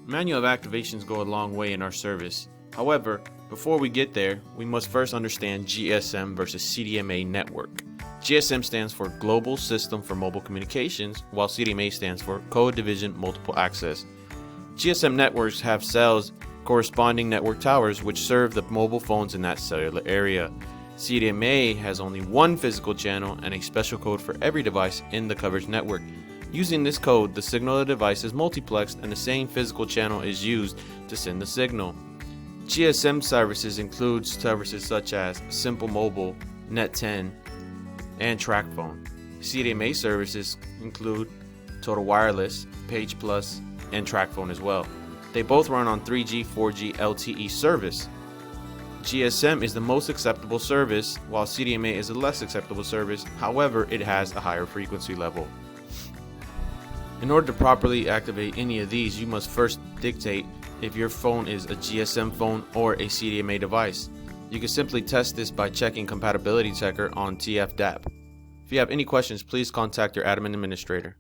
Manual activations go a long way in our service. However, before we get there, we must first understand GSM versus CDMA network. GSM stands for Global System for Mobile Communications, while CDMA stands for Code Division Multiple Access. GSM networks have cells corresponding network towers which serve the mobile phones in that cellular area. CDMA has only one physical channel and a special code for every device in the coverage network. Using this code, the signal of the device is multiplexed and the same physical channel is used to send the signal. GSM services include services such as Simple Mobile, Net10, and TracFone. CDMA services include Total Wireless, Page Plus, and TracFone as well. They both run on 3G, 4G LTE service. GSM is the most acceptable service, while CDMA is a less acceptable service. However, it has a higher frequency level. In order to properly activate any of these, you must first dictate if your phone is a GSM phone or a CDMA device. You can simply test this by checking compatibility checker on TFDAP. If you have any questions, please contact your admin administrator.